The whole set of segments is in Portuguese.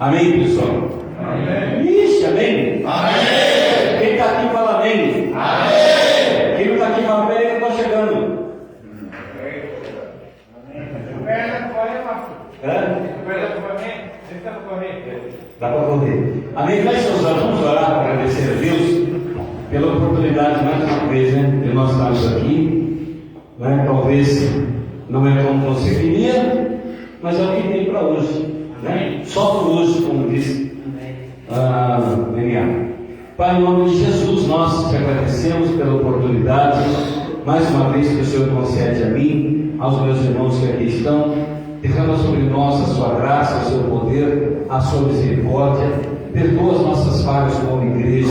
Amém, pessoal? Amém. Ixi, amém? Amém. Quem está aqui fala amém. Amém. Quem não está aqui fala amém, eu estou chegando. Dá para correr. Amém? Feche seus olhos, vamos orar para agradecer a Deus pela oportunidade mais uma vez, de nós estarmos aqui. Talvez não é como você queria, mas é o que tem para hoje. Só por hoje, como disse Daniel. Pai, em nome de Jesus, nós te agradecemos pela oportunidade, mais uma vez que o Senhor concede a mim, aos meus irmãos que aqui estão. Derrama sobre nós a sua graça, o seu poder, a sua misericórdia. Perdoa as nossas falhas como igreja,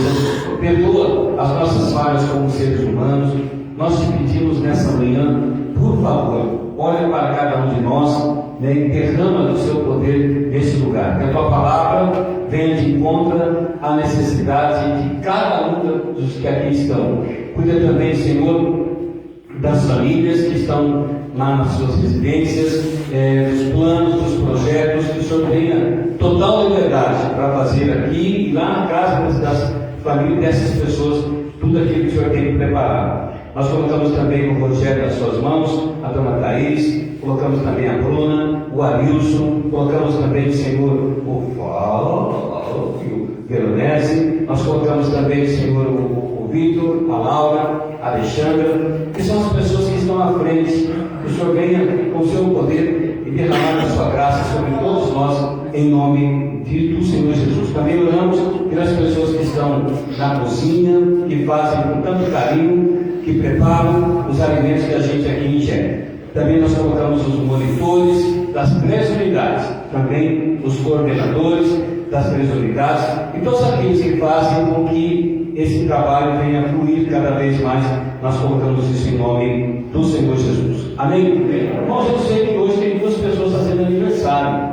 perdoa as nossas falhas como seres humanos. Nós te pedimos nessa manhã, por favor, olha para cada um de nós, e derrama do seu poder nesse lugar. Que a tua palavra venha de encontro à necessidade de cada um dos que aqui estão. Cuida também, Senhor, das famílias que estão lá nas suas residências, dos planos, dos projetos, que o Senhor tenha total liberdade para fazer aqui e lá na casa das famílias dessas pessoas, tudo aquilo que o Senhor tem preparado. Nós colocamos também o Rogério nas suas mãos, a dona Thaís, colocamos também a Bruna, o Arilson, colocamos também, Senhor, o Veronese, nós colocamos também, Senhor, o Vitor, a Laura, a Alexandra, que são as pessoas que estão à frente. Que o Senhor venha com o seu poder e derramar a sua graça sobre todos nós, em nome do Senhor Jesus. Também oramos pelas pessoas que estão na cozinha, que fazem com tanto carinho, que preparam os alimentos que a gente aqui ingere. Também nós colocamos os monitores das 3 unidades, também os coordenadores das 3 unidades e todos aqueles que fazem com que esse trabalho venha fluir cada vez mais. Nós colocamos isso em nome do Senhor Jesus. Amém? Irmãos, eu sei que hoje tem 2 pessoas fazendo aniversário.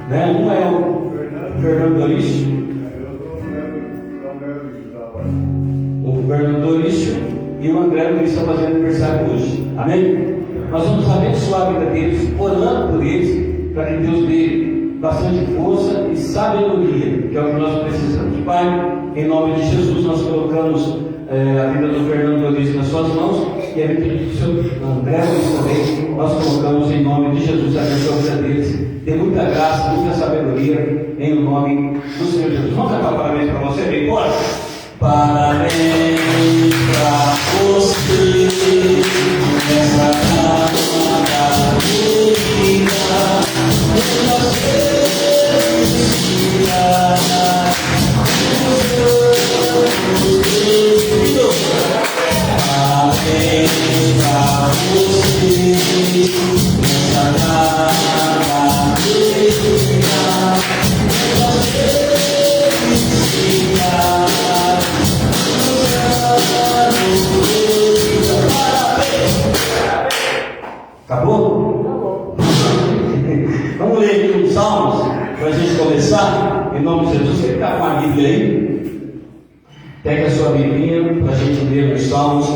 Um é o Fernando Dorício. O Fernando Dorício e o André Luiz estão fazendo aniversário hoje. Amém? Nós vamos abençoar a vida deles, orando por eles, para que Deus dê bastante força e sabedoria, que é o que nós precisamos. Pai, em nome de Jesus, nós colocamos a vida do Fernando Luiz nas suas mãos e a vida do seu André Luiz também, nós colocamos em nome de Jesus, abençoa a vida deles. Dê muita graça, muita sabedoria, em nome do Senhor Jesus. Vamos dar parabéns para você, bem embora? Parabéns para você, nessa data divina, nessa felicidade. Parabéns para você, nessa data divina, nessa felicidade. Acabou? Vamos ler aqui os Salmos para a gente começar. Em nome de Jesus, você está com a Bíblia aí? Pega a sua Bíblia para a gente ler os Salmos,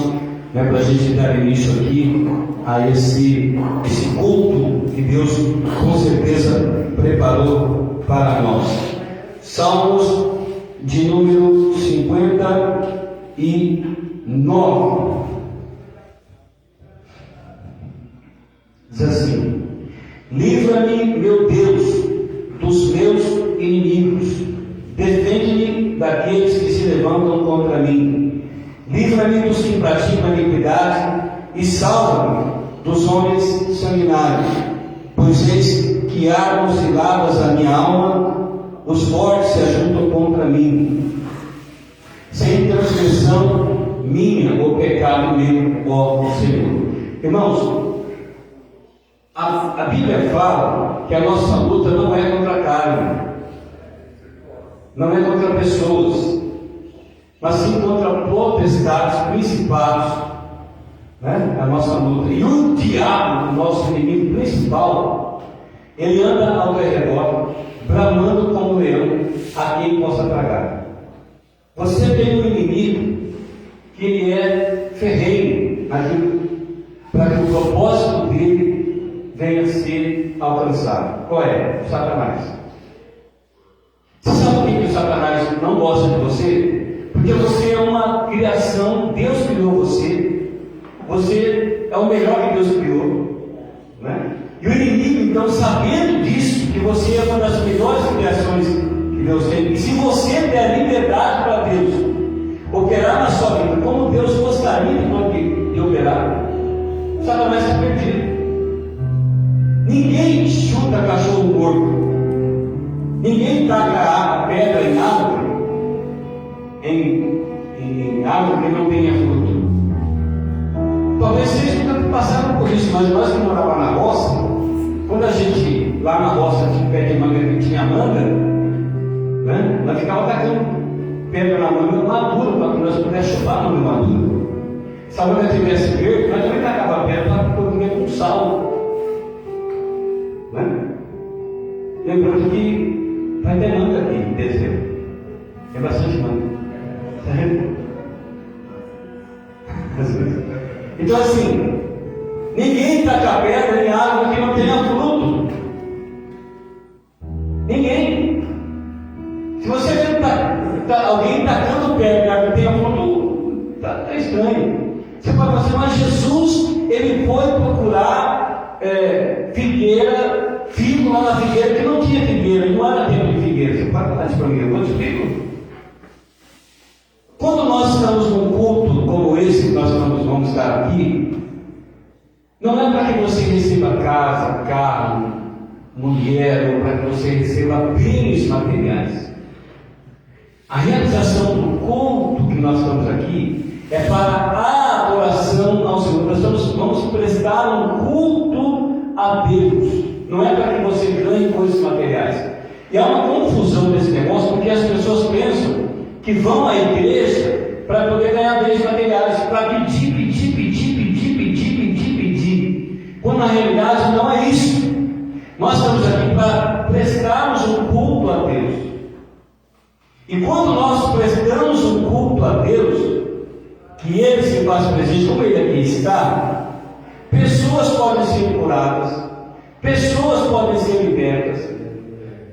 para a gente dar início aqui a esse culto que Deus com certeza preparou para nós. Salmos de número 59. Diz assim: livra-me, meu Deus, dos meus inimigos, defende-me daqueles que se levantam contra mim, livra-me dos que praticam iniquidade e salva-me dos homens sanguinários, pois eis que armam ciladas a minha alma, os fortes se ajuntam contra mim. Sem transgressão minha ou pecado meu, ó Senhor. Irmãos, a Bíblia fala que a nossa luta não é contra a carne, não é contra pessoas, mas sim contra potestades, principados, a nossa luta. E o diabo, o nosso inimigo principal, ele anda ao redor, bramando como leão, a quem possa tragar. Você tem um inimigo que ele é ferrenho, para que o propósito dele venha a ser alcançado. Qual é? Satanás. Satanás não gosta de você? Porque você é uma criação, Deus criou você. Você é o melhor que Deus criou, né? E o inimigo, então, sabendo disso, que você é uma das melhores criações que Deus tem, e se você der liberdade para Deus operar na sua vida como Deus gostaria de operar, Satanás está perdido. Ninguém chuta cachorro morto, ninguém taca água, pedra em árvore, em árvore que não tenha fruto. Talvez vocês nunca passaram por isso, mas nós que morávamos na roça, quando a gente, lá na roça, tinha um pé de manga que tinha manga, né? Nós ficávamos tacando pedra na manga madura, para que nós pudéssemos chupar a manga madura. Se a manga tivesse verde, nós também tacava pedra para comer com sal. Né? Lembrando que vai ter manga aqui em dezembro. É bastante manga. Certo? Então assim, ninguém taca pedra em árvore que não tenha fruto. Ninguém. Se você vê alguém tacando pedra em árvore que tenha fruto, está estranho. Você pode fazer, mas Jesus, ele foi procurar figueira, figo lá na figueira, que não tinha figueira, não era tempo de figueira. Você pode falar isso para mim, eu vou te explicar. Quando nós estamos num culto como esse que nós vamos estar aqui, não é para que você receba casa, carro, mulher, ou para que você receba bens materiais. A realização do culto que nós estamos aqui é para a adoração ao Senhor. Nós vamos prestar um culto a Deus. Não é para que você ganhe coisas materiais. E há uma confusão nesse negócio, porque as pessoas pensam que vão à igreja para poder ganhar bens materiais, para pedir. Quando na realidade não é isso. Nós estamos aqui para prestarmos um culto a Deus. E quando nós prestamos um culto a Deus, que Ele se faz presente, como Ele aqui está, pessoas podem ser curadas, pessoas podem ser libertas,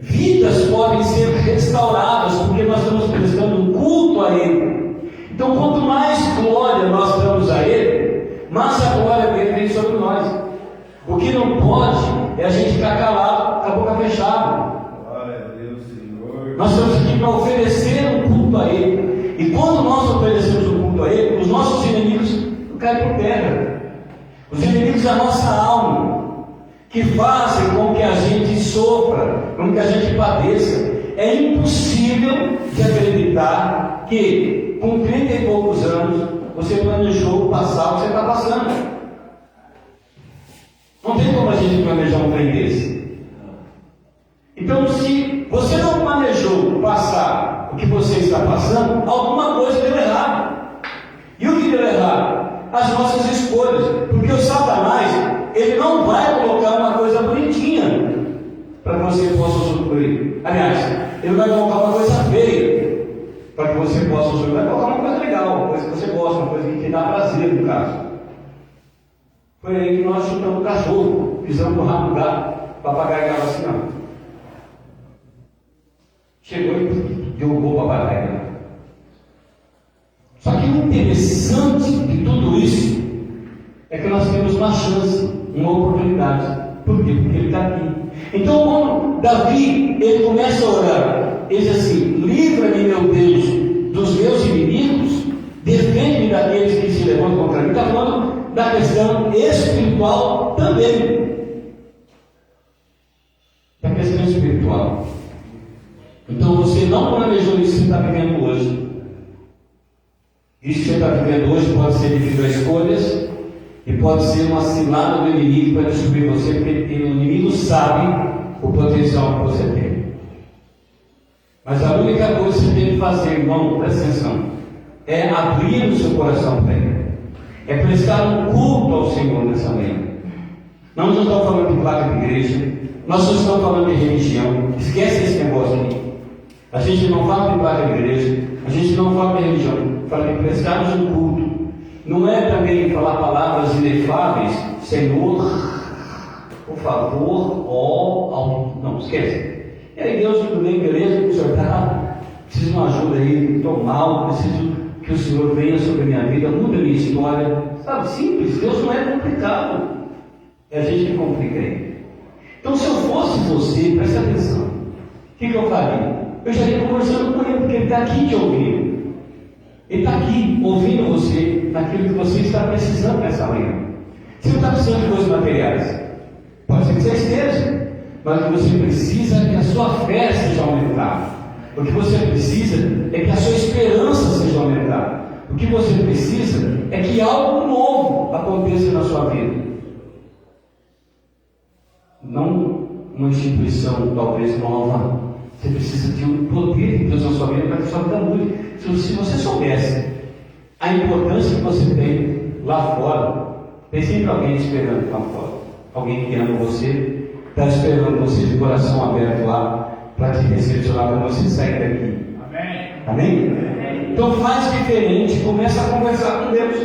vidas podem ser restauradas, porque nós estamos prestando um culto a Ele. Então, quanto mais glória nós damos a Ele, mais a glória dele vem sobre nós. O que não pode é a gente ficar calado, com a boca fechada. Glória a Deus, Senhor. Nós estamos aqui para oferecer um culto a Ele. E quando nós oferecemos um culto a Ele, os nossos inimigos caem por terra. Os inimigos da nossa alma, que fazem com que a gente sofra, com que a gente padeça. É impossível de acreditar que, com 30 e poucos anos, você planejou passar o que você está passando. Não tem como a gente planejar um trem desse. Então, se você não planejou passar o que você está passando, alguma coisa deu errado. E o que deu errado? As nossas escolhas. Porque o Satanás, ele não vai colocar uma coisa bonitinha para que você possa usufruir. Aliás, ele vai colocar uma coisa feia para que você possa usufruir. Vai colocar uma coisa legal, uma coisa que você gosta, uma coisa que te dá prazer, no caso. Foi aí que nós chutamos o cachorro, pisamos no rabo do gato, o papagaio estava assim, ó. Chegou e derrubou o papagaio. Só que o interessante de tudo isso é que nós temos uma chance, uma oportunidade. Por quê? Porque ele está aqui. Então, quando Davi, ele começa a orar, ele diz assim: livra-me, meu Deus, dos meus inimigos, defende-me daqueles que se levantam contra mim. Está falando da questão espiritual também. Da questão espiritual. Então você não planejou isso que você está vivendo hoje. Isso que você está vivendo hoje pode ser devido a escolhas e pode ser uma cilada do inimigo para destruir você, porque o inimigo sabe o potencial que você tem. Mas a única coisa que você tem que fazer, irmão, presta atenção, é abrir o seu coração para Ele. É prestar um culto ao Senhor nessa manhã. Nós não estamos falando de placa de igreja, nós não estamos falando de religião. Esquece esse negócio aqui. A gente não fala de placa de igreja, a gente não fala de religião, fala de prestarmos um culto. Não é também falar palavras inefáveis, Senhor, por favor, ó, não, esquece. E aí Deus, tudo bem, beleza, o senhor está? preciso de uma ajuda aí, estou mal, preciso que o Senhor venha sobre a minha vida, muda a minha história. Sabe, simples, Deus não é complicado. É a gente que complica ele. Então, se eu fosse você, preste atenção, o que eu faria? Eu já ia conversando com ele, porque ele está aqui te ouvindo. Ele está aqui ouvindo você naquilo que você está precisando nessa manhã. Você não está precisando de coisas materiais. Pode ser que você esteja, mas o que você precisa é que a sua fé seja aumentada. O que você precisa é que a sua esperança seja aumentada. O que você precisa é que algo novo aconteça na sua vida. Não uma instituição talvez nova. Você precisa de um poder de Deus na sua vida para que a sua vida mude. Se você soubesse a importância que você tem lá fora, tem sempre alguém esperando lá fora. Alguém que ama você, está esperando você de coração aberto lá, para te recepcionar, para você sair daqui. Amém? Amém? Então faz diferente, começa a conversar com Deus.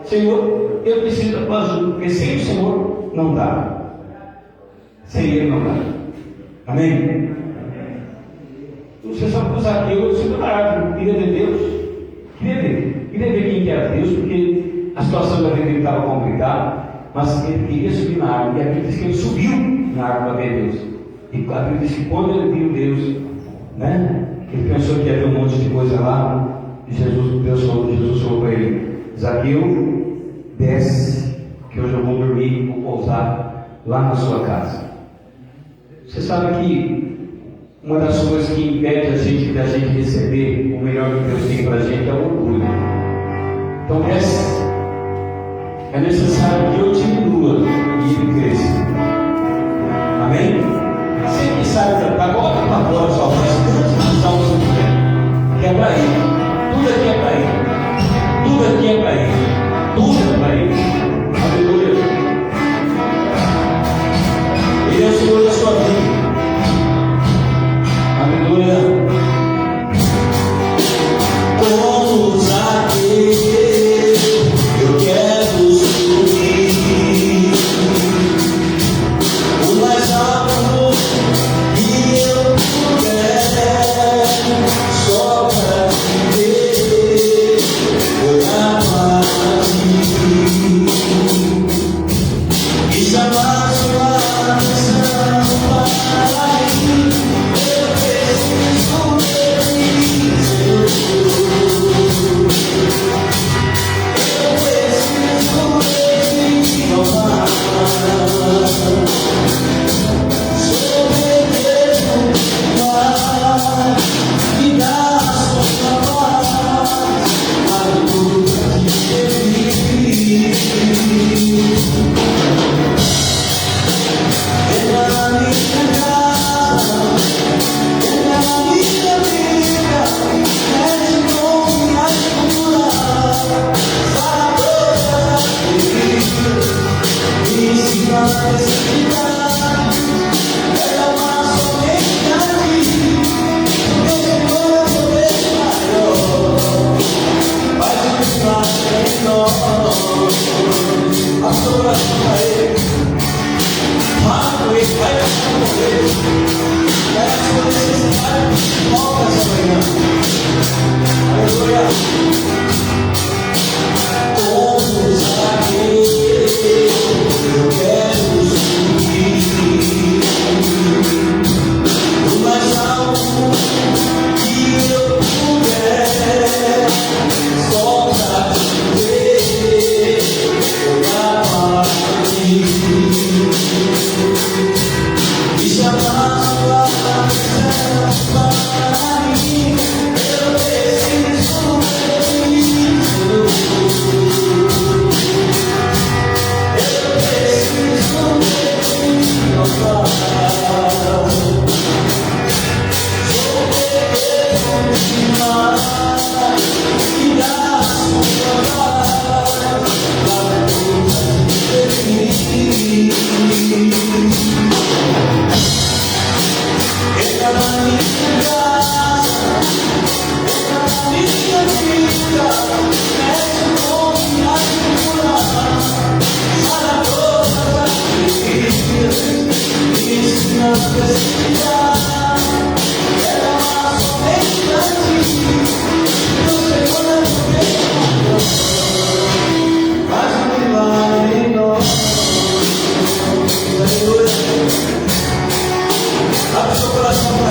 Senhor, eu preciso da tua ajuda, porque sem o Senhor não dá. Sem Ele não dá. Amém? Você sabe que o Zaqueu subiu na árvore, queria ver Deus. Queria ver quem que era Deus, porque a situação da vida dele estava complicada, mas ele queria subir na árvore, e a Bíblia diz que ele subiu na árvore para ver Deus. E a Bíblia diz que quando ele viu Deus, né, ele pensou que ia ver um monte de coisa lá, e Deus falou para ele: Zaqueu, desce, que hoje eu vou dormir, vou pousar lá na sua casa. Você sabe que uma das coisas que impede a gente da gente receber o melhor que Deus tem para a gente é o orgulho. Então é necessário que eu diminua e ele cresça. Amém? Você que sabe cantar, coloca para fora sua voz, cante os salmos do céu, que é para ele. Tudo aqui é para ele. Tudo aqui é para ele. Tudo é para ele. Aleluia. Ele é o Senhor da sua vida. Aleluia. Como Zaqueu, eu quero subir o mais alto que eu puder, só para te ver, olhar para ti e chamar sua atenção para mim. Ela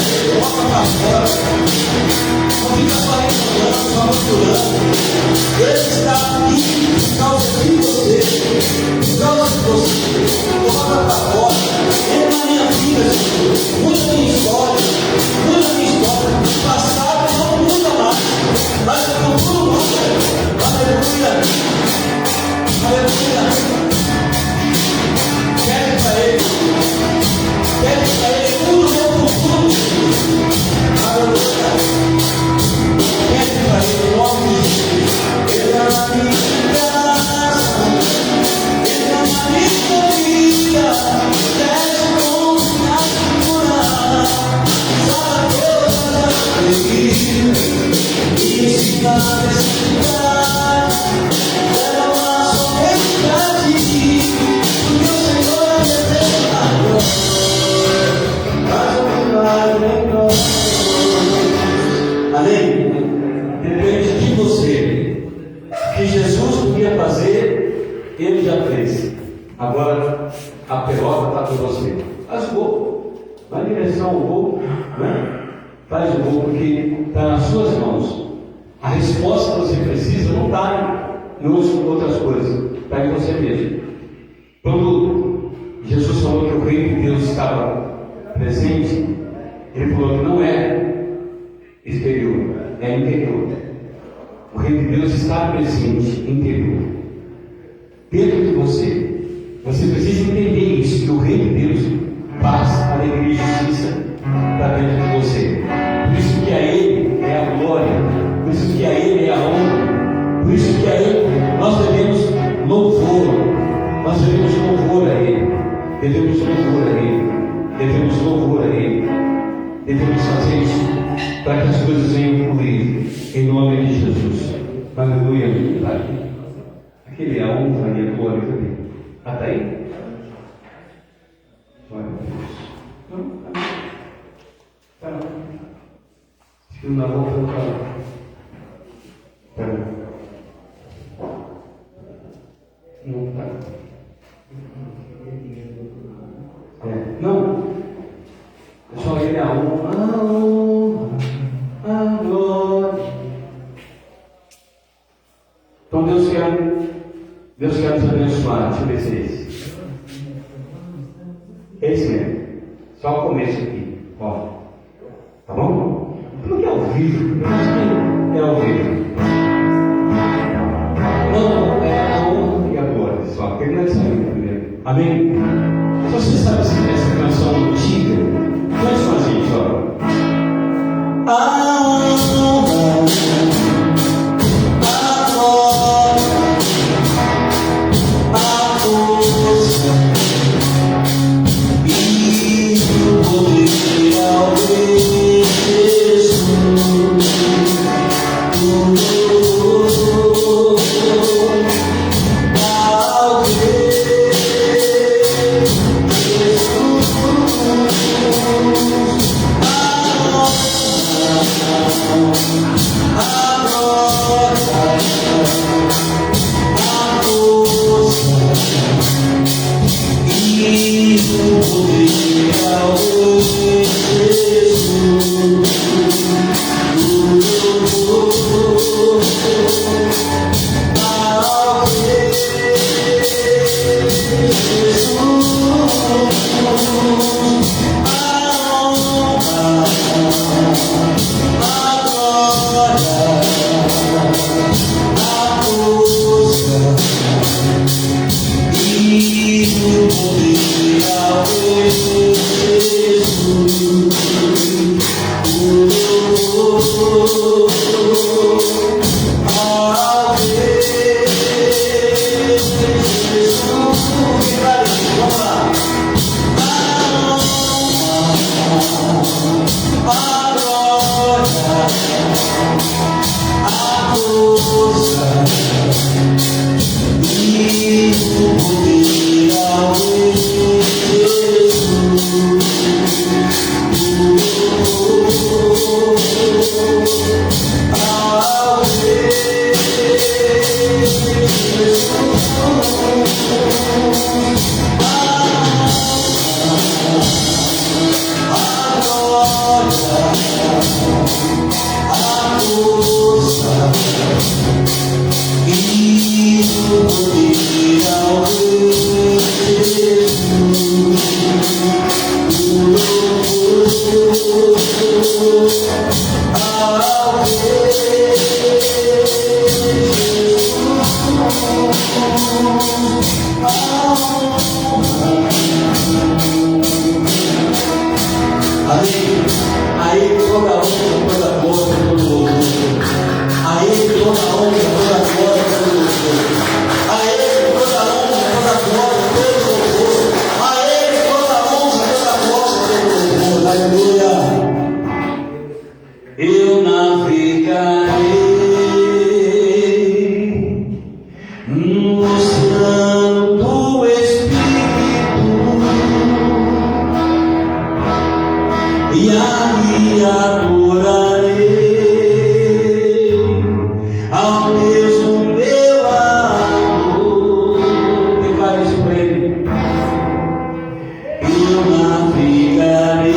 dele, bota para fora. Não fica só reclamando, só murmurando. Ele está aqui por causa de você. Por causa de você. Bota para fora. Entra na minha vida, Senhor. Muda a minha história. Muda a minha história. O passado não muda mais. Mas eu procuro você. Aleluia. Aleluia. Pede para Ele. Pede para Ele. Muda o meu futuro. Aleluia. Pede para Ele. Em nome de Jesus. Ele é a minha nação. Ele é a minha vida. Desce com minha cura. Salva todas as alegrias. E ensina a necessidade. Leva uma somente. Porque o Senhor é eterno. Faz um milagre em nós. Amém? Depende de você. O que Jesus podia fazer, Ele já fez. Agora a pelota está com você. Faz o gol. Vai em direção ao gol. Né? Faz o gol porque está nas suas mãos. A resposta que você precisa não está em outras coisas. Está em você mesmo. Quando Jesus falou que o reino de Deus estava presente, Ele falou que não é exterior, é interior. O reino de Deus está presente, interior. Dentro de você, você precisa entender isso, que o reino de Deus, paz, alegria e justiça está dentro de você. Por isso que a Ele é a glória, por isso que a Ele é a honra, por isso que a Ele nós devemos louvor. Nós devemos louvor a Ele, devemos louvor a Ele, devemos louvor a Ele, devemos fazer isso para que as coisas venham fluir em nome de Jesus. Aleluia. Aquele é a honra e a glória dele. Até aí? Glória a Deus. Não, tá não. Se não dá volta, eu falo. Tá não. Não tá. Não, é só Ele a honra, a glória. Então Deus quer nos abençoar. Deixa eu ver se é esse. Esse mesmo. Só o começo aqui. Ó. Tá bom? Porque é ao vivo. Eu acho que é ao vivo. Não, é a honra e a glória. Só. Ele não é sair primeiro. Amém? Se você sabe se essa canção antiga, faz com a gente, ó. A honra, a glória, a força e o poder ao Jesus. Aí toda a honra, toda a glória, todo louvor. A Ele toda a honra, toda a glória, todo louvor. A Ele toda a honra, toda a glória, todo louvor. A Ele toda a honra, toda a glória, todo louvor. Aleluia. Eu navegarei no oceano do Espírito e ali adorarei ao Deus do meu amor. Declare isso para Ele. Eu navegarei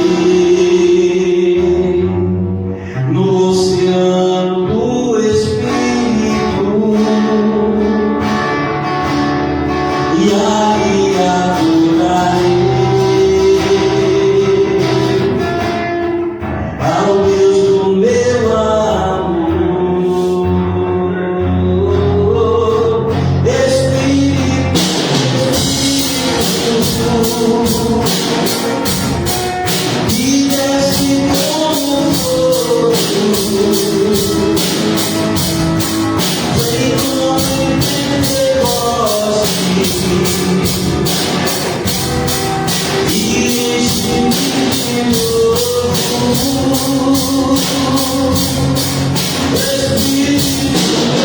no oceano do Espírito e aí adorarei ao Deus do meu amor. Espírito, que desce como fogo, vem como Pentecoste e enche-me de novo. Espírito,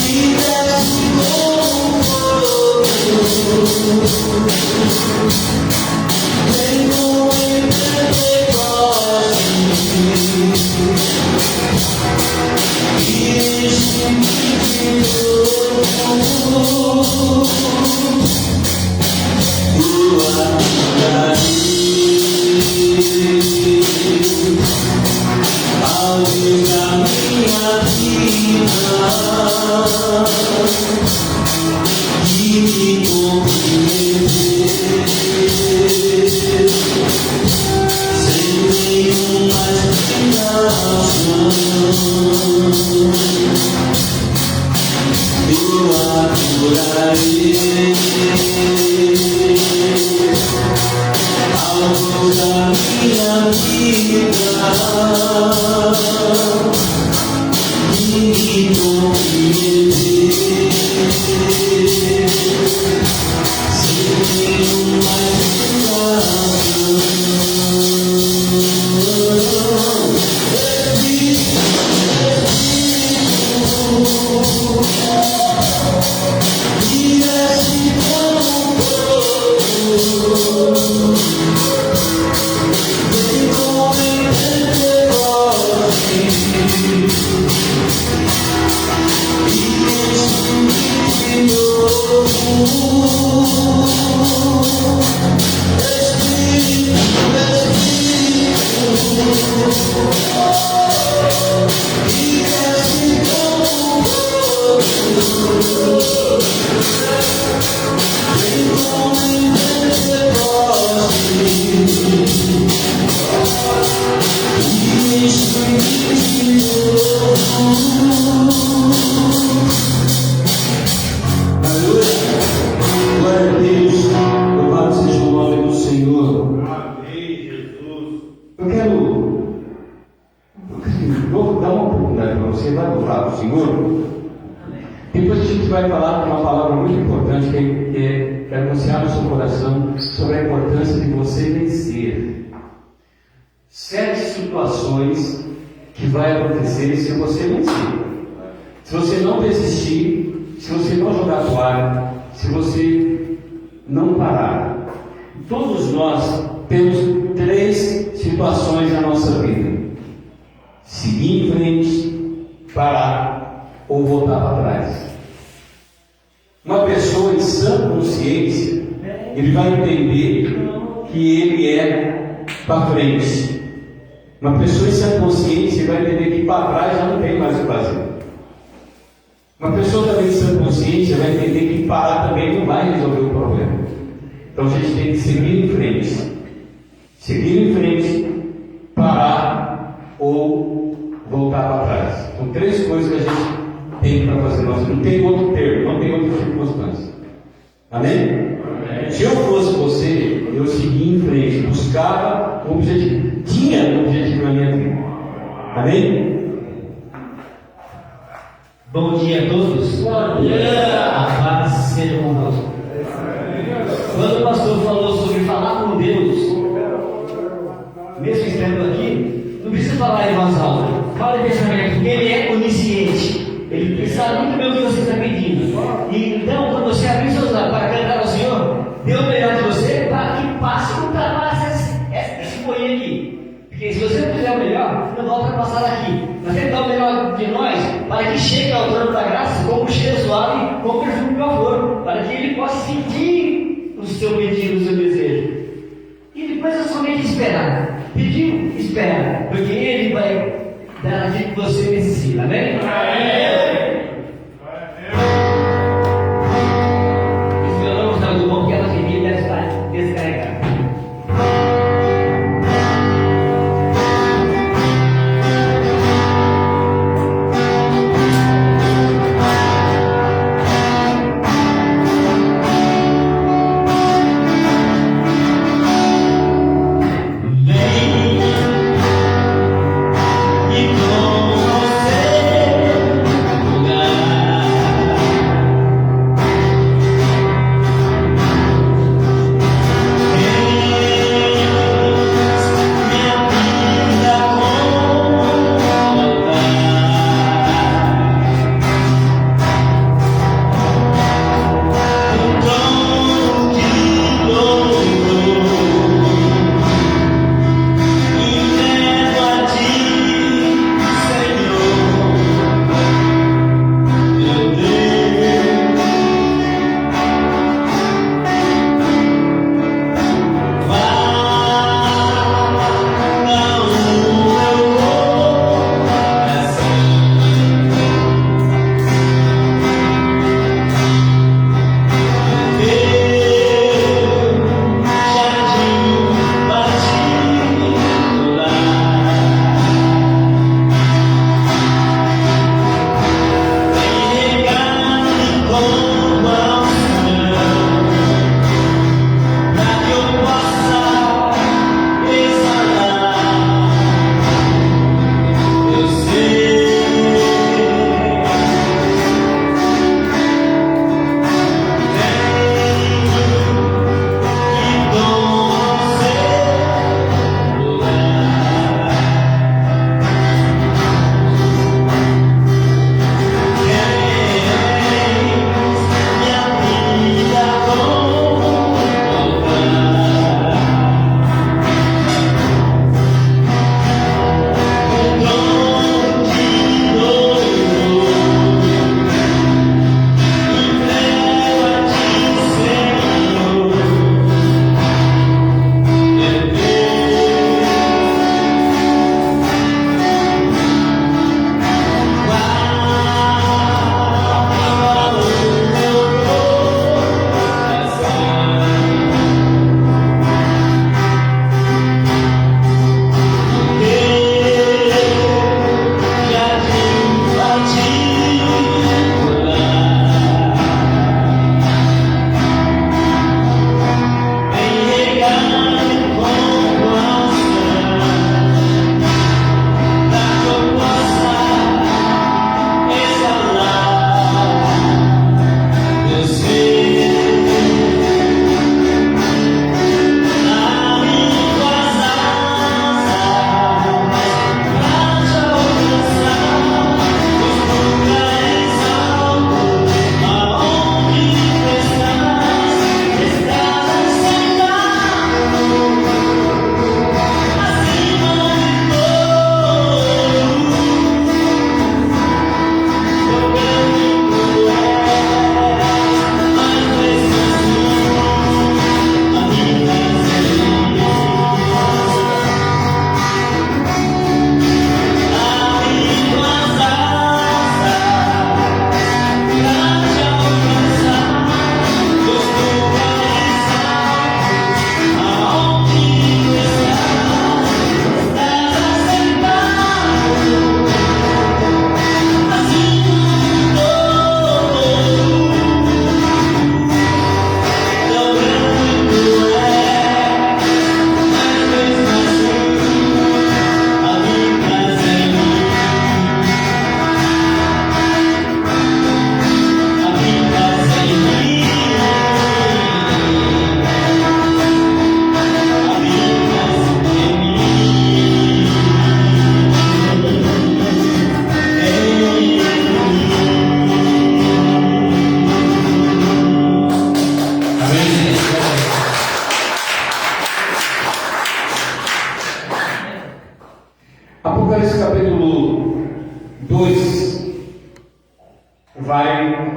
que desce como fogo, vem como Pentecoste e enche-me de novo. Eu adorarei ao Deus da minha vida que me compreendeu sem nenhuma explicação. Eu adorarei ao Deus da minha vida que me compreendeu sem nenhuma explicação. Depois a gente vai falar uma palavra muito importante que é anunciar no seu coração sobre a importância de você vencer. 7 situações que vai acontecer se você vencer. Se você não desistir, se você não jogar toalha, se você não parar. Todos nós temos 3 situações na nossa vida: seguir em frente, parar ou voltar para trás. Uma pessoa em sã consciência, ele vai entender que ele é para frente. Uma pessoa em sã consciência vai entender que para trás já não tem mais o que fazer. Uma pessoa também em sã consciência vai entender que parar também não vai resolver o problema. Então a gente tem que seguir em frente. Seguir em frente, parar ou voltar para trás. São três coisas que a gente tem para fazer. Nós não tem outro termo, não tem outra circunstância. Amém? Se eu fosse você, eu seguia em frente, buscava o objetivo, tinha um objetivo na minha vida. Amém? Bom dia a todos. Bom dia. A paz seja convosco. Quando o pastor falou sobre falar com Deus, mesmo estando aqui, não precisa falar em voz alta. Fala em pensamento, porque Ele é onisciente. Ele sabe muito bem o que você está pedindo. E então, quando você abrir seus lábios para cantar ao Senhor, dê o melhor de você para que passe por esse moinho aqui. Porque se você não fizer o melhor, não vai ultrapassar daqui. Mas Ele dá o melhor de nós para que chegue ao trono da graça como um cheiro suave, como perfume de favor, para que Ele possa sentir o seu pedido, o seu desejo. E depois é somente esperar. Pediu, espera, porque Ele vai dar aquilo que você necessita. Amém? Esse violão está muito bom, porque ela queria deve estar descarregada. E com você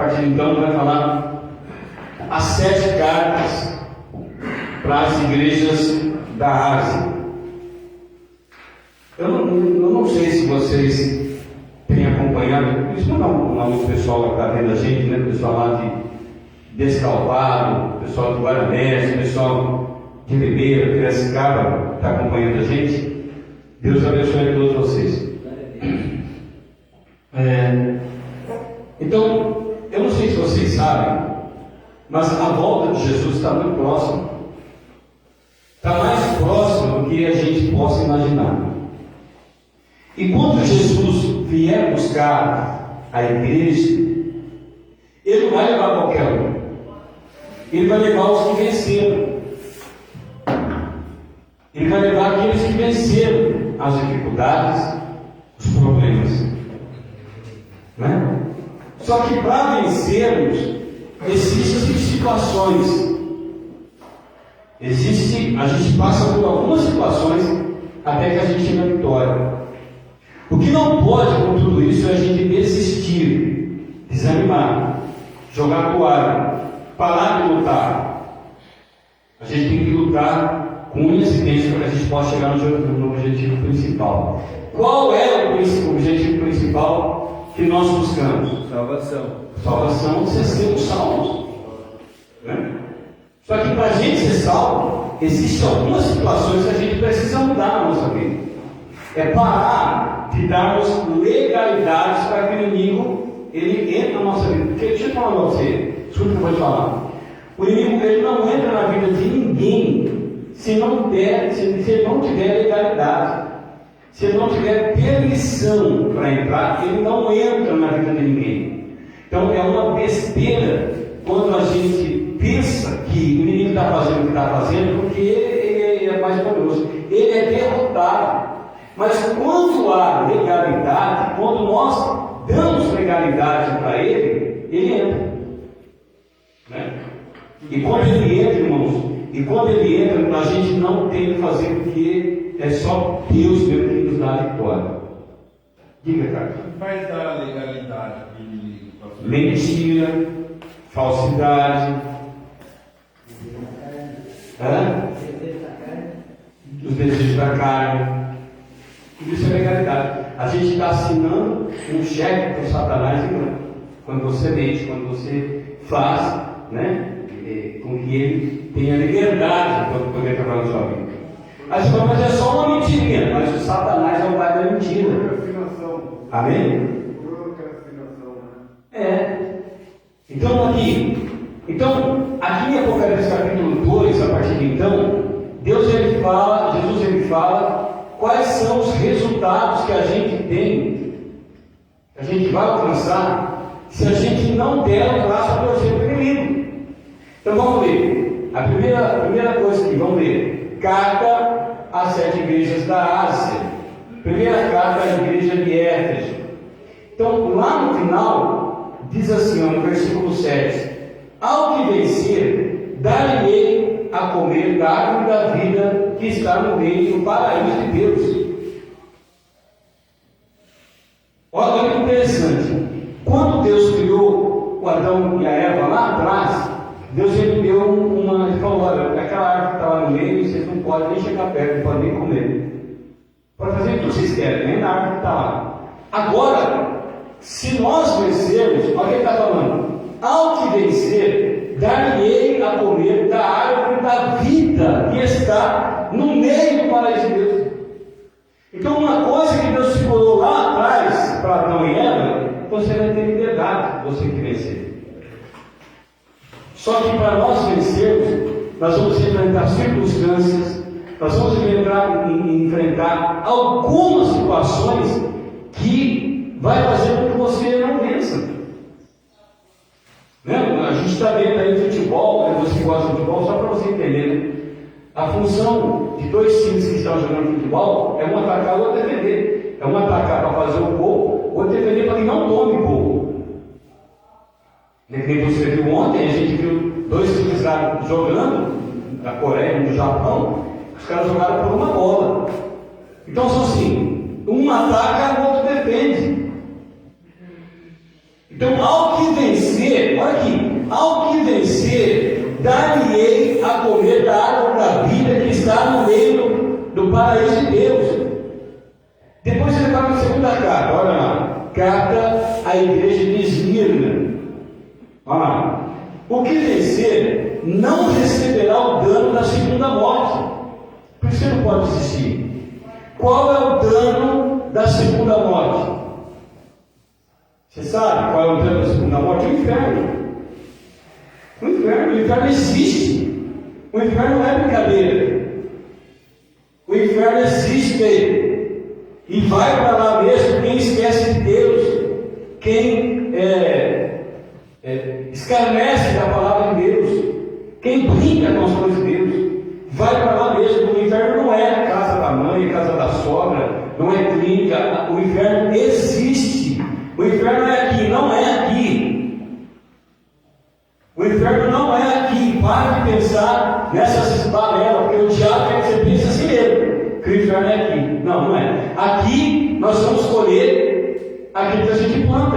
partir de então, vai falar as 7 cartas para as igrejas da Ásia. Eu não sei se vocês têm acompanhado, isso não o pessoal que está vendo a gente, né? O pessoal lá de Descalvado, o pessoal do Guaranés, o pessoal de Ribeira, Piracicaba, está acompanhando a gente. Deus abençoe a todos vocês. Então, eu não sei se vocês sabem, mas a volta de Jesus está muito próxima. Está mais próxima do que a gente possa imaginar. E quando Jesus vier buscar a igreja, Ele não vai levar qualquer um. Ele vai levar os que venceram. Ele vai levar aqueles que venceram as dificuldades, os problemas. Né? Só que para vencermos, existem situações. A gente passa por algumas situações até que a gente tenha vitória. O que não pode com tudo isso é a gente desistir, desanimar, jogar a toalha, parar de lutar. A gente tem que lutar com unhas e dentes para que a gente possa chegar no objetivo principal. Qual é o objetivo principal que nós buscamos? Salvação. Salvação, você ser salvos. Né? Só que para a gente ser salvo, existem algumas situações que a gente precisa mudar na nossa vida. É parar de darmos legalidades para que o inimigo ele entre na nossa vida. Porque deixa eu falar para você, escuta o que eu vou te falar. O inimigo ele não entra na vida de ninguém se ele não tiver legalidade. Se ele não tiver permissão para entrar, ele não entra na vida de ninguém. Então é uma besteira quando a gente pensa que o inimigo está fazendo o que está fazendo, porque ele é mais poderoso. Ele é derrotado. Mas quando há legalidade, quando nós damos legalidade para ele, ele entra. Né? E quando ele entra, irmãos, a gente não tem que fazer porque é só Deus mesmo que nos dá a vitória. Diga, cara. O que vai dar legalidade para o inimigo? Mentira, falsidade, os desejos da carne. Tudo isso é legalidade. A gente está assinando um cheque para o Satanás engano. Quando você mente, quando você faz, né, com que ele tenha liberdade para poder trabalhar na sua vida. Aí você fala, mas é só uma mentirinha. Mas o Satanás é o pai da mentira. Amém? Então aqui em Apocalipse capítulo 2, a partir de então, Jesus ele fala quais são os resultados que a gente tem, que a gente vai alcançar, se a gente não der o braço para torcer para o inimigo. Então vamos ler. A primeira coisa que vamos ler, carta às 7 igrejas da Ásia. Primeira carta à igreja de Éfeso. Então lá no final, diz assim, no versículo 7, ao que vencer, dar-lhe a comer da árvore da vida que está no meio do paraíso de Deus. Olha que interessante. Quando Deus criou o Adão e a Eva lá atrás, Deus ele deu ele falou, olha, aquela árvore que está lá no meio, vocês não podem nem chegar perto, não podem nem comer. Pode fazer o que vocês querem, nem na árvore que está lá. Agora, se nós vencermos, olha o que ele está falando. Ao que vencer, dar-lhe a comer da árvore da vida que está no meio do paraíso de Deus. Então, uma coisa que Deus segurou lá atrás para Adão e Eva, você vai ter liberdade, você que vencer. Só que para nós vencermos, nós vamos enfrentar circunstâncias, nós vamos enfrentar algumas situações que vai fazer com que você não vença. Né? A gente está vendo aí futebol, né? Você gosta de futebol, só para você entender, né? A função de 2 times que estão jogando futebol é um atacar e outro defender. É um atacar para fazer o gol, outro defender para que não tome gol. Nem você viu ontem, a gente viu 2 times lá jogando, na Coreia e no Japão, os caras jogaram por uma bola. Então são assim, um ataca e o outro defende. Então, ao que vencer, ao que vencer, dar-lhe-ei a comer da árvore da vida que está no meio do paraíso de Deus. Depois ele vai para a segunda carta, olha lá, carta à igreja de Esmirna. Olha lá. O que vencer não receberá o dano da segunda morte. Por isso não pode existir. Qual é o dano da segunda morte? Você sabe qual é o dano da segunda morte? O inferno. O inferno existe. O inferno não é brincadeira. O inferno existe. E vai para lá mesmo quem esquece de Deus, quem escarnece da palavra de Deus, quem brinca com as coisas de Deus, vai para lá mesmo. O inferno não é a casa da mãe, a casa da sogra, não é clínica. O inferno existe. O inferno é aqui, não é aqui. O inferno não é aqui. Pare de pensar nessas balelas, porque o diabo quer que você pense assim mesmo, que o inferno é aqui. Não, não é. Aqui nós vamos colher aquilo que a gente planta.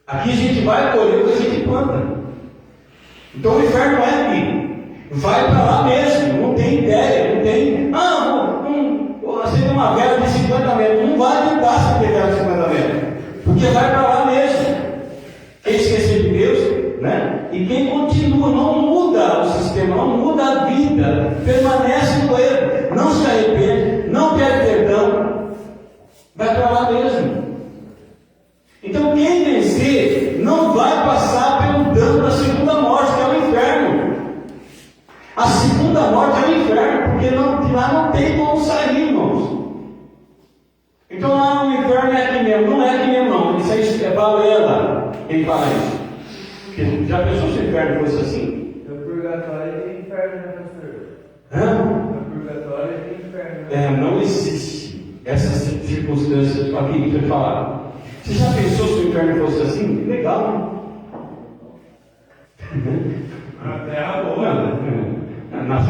Aqui a gente vai colher o que a gente planta. Então o inferno não é aqui. Vai para lá mesmo. Não tem ideia, não tem. Acender uma vela de 50 metros. Não vai tentar acender vela de 50 metros. Porque vai para lá mesmo. Quem esquecer de Deus, né? E quem continua, não muda o sistema, não muda a vida, permanece no erro, não se arrepende, não pede perdão, vai para lá mesmo. Então quem vencer não vai passar pelo dano da segunda morte, que é o inferno. A segunda morte é o inferno, porque de lá não tem como sair, irmãos. Então lá no inferno é aqui mesmo, não é aqui mesmo não, isso aí é balela, quem fala isso. Porque já pensou se o inferno fosse assim? No purgatório tem inferno, né, pastor? Hã? No purgatório tem inferno. Não existe essas circunstâncias aqui que eu falar. Você já pensou se o inferno fosse assim? Legal, né? A terra boa.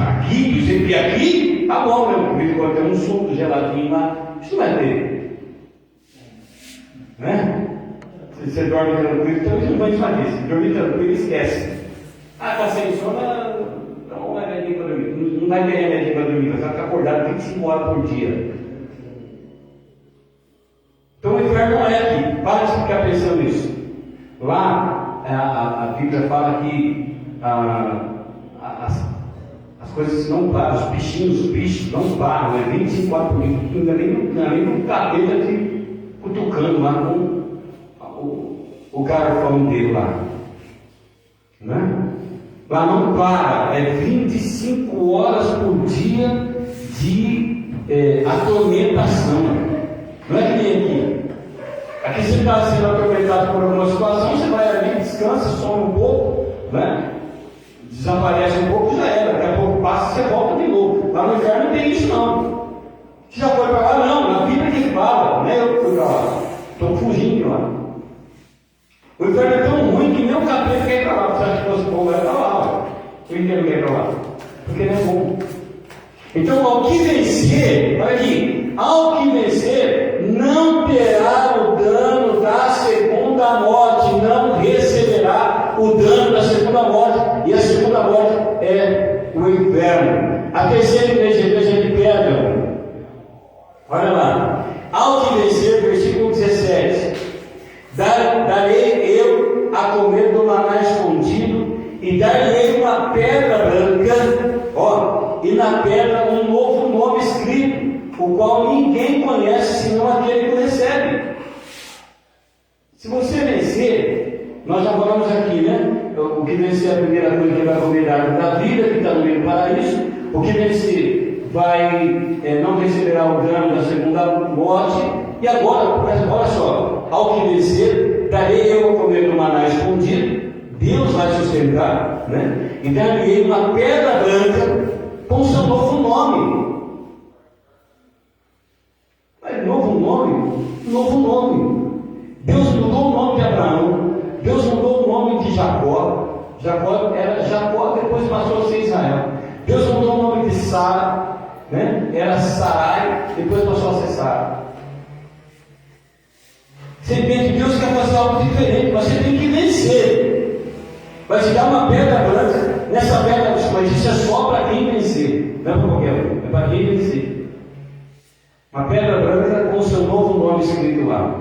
Aqui, do jeito que é aqui, tá bom, meu filho, pode ter um suco geladinho lá. Isso não vai ter. Né? Se você dorme tranquilo, então você não vai fazer. Se dormir tranquilo, esquece. Tá sem sono, não é remédio para dormir. Não vai ter remédio para dormir, você vai ficar acordado 25 horas por dia. Então o inferno não é aqui. Para de ficar pensando nisso. Lá, a Bíblia fala que as coisas não param, os bichos não param, é 24 horas por dia, ainda nem no capeta de cutucando lá com o garfão dele lá. Né? Lá não para, é 25 horas por dia de atormentação. Não é que nem aqui. Aqui você está sendo atormentado por alguma situação, você vai ali, descansa, some um pouco, né? Desaparece um pouco, já era. Daqui a pouco passa e você volta de novo. Lá no inferno não tem isso não. Você já foi para lá? Não, na Bíblia que fala, não é eu que fui para lá. Estou fugindo de lá. O inferno é tão ruim que nem o capeta quer ir para lá. Você acha que fosse bom, vai para lá. Por que não quer ir para lá? Porque não é bom. Então, ao que vencer, olha aqui, ao que vencer, não terá o dano da segunda morte, não receberá o dano da segunda morte, e a segunda morte é o inferno. A terceira igreja, a igreja de Pérgamo, olha lá, ao que vencer, versículo 17, darei eu a comer do maná escondido, e dar-lhe uma pedra branca, e na pedra um novo nome escrito, o qual ninguém conhece senão aquele que o recebe. Se você vencer, nós já falamos aqui, né? O que vencer é a primeira coisa que vai comer da árvore da vida, que está no meio do paraíso. O que vencer não receberá o dano da segunda morte. E agora, olha só, ao que vencer, darei eu a comer do maná escondido. Deus vai sustentar, né? E dar-lhe uma pedra branca com seu novo nome. Mas novo nome? Novo nome. Deus mudou o nome de Abraão. Deus mudou o nome de Jacó. Jacó era Jacó, depois passou a ser Israel. Deus mudou o nome de Sara, né? Era Sarai, depois passou a ser Sara. Você entende? Deus quer fazer algo diferente, mas você tem que vencer. Vai te dar uma pedra branca. Nessa pedra, mas isso é só para quem vencer. Não é para qualquer um, é para quem vencer. Uma pedra branca com o seu novo nome escrito lá.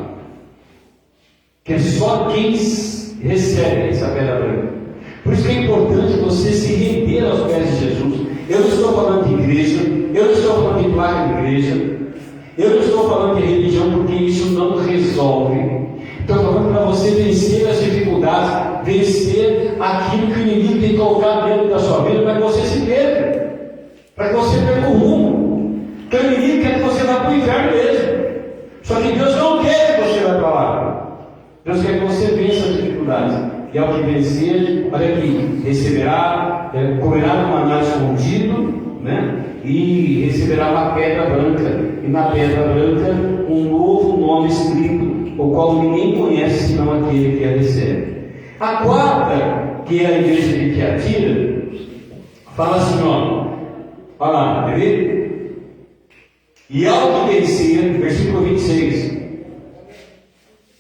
Que é só quem recebe essa pedra branca. Por isso que é importante você se render aos pés de Jesus. Eu não estou falando de igreja, eu não estou falando de placa de igreja, eu não estou falando de religião, porque isso não resolve. Estou falando para você vencer as dificuldades, vencer aquilo que o inimigo tem colocado dentro da sua vida, para que você se perca, para que você perca o rumo. Porque o inimigo quer que você vá para o inferno mesmo. Só que Deus não quer que você vá para lá. Deus quer que você vença as dificuldades. E ao que vencer, olha aqui, receberá, comerá do maná escondido, né? E receberá uma pedra branca. E na pedra branca, um novo nome escrito, o qual ninguém conhece senão aquele que a recebe. A quarta, que é a igreja de Tiatira, fala assim, olha lá, quer ver? E ao que vencer, versículo 26,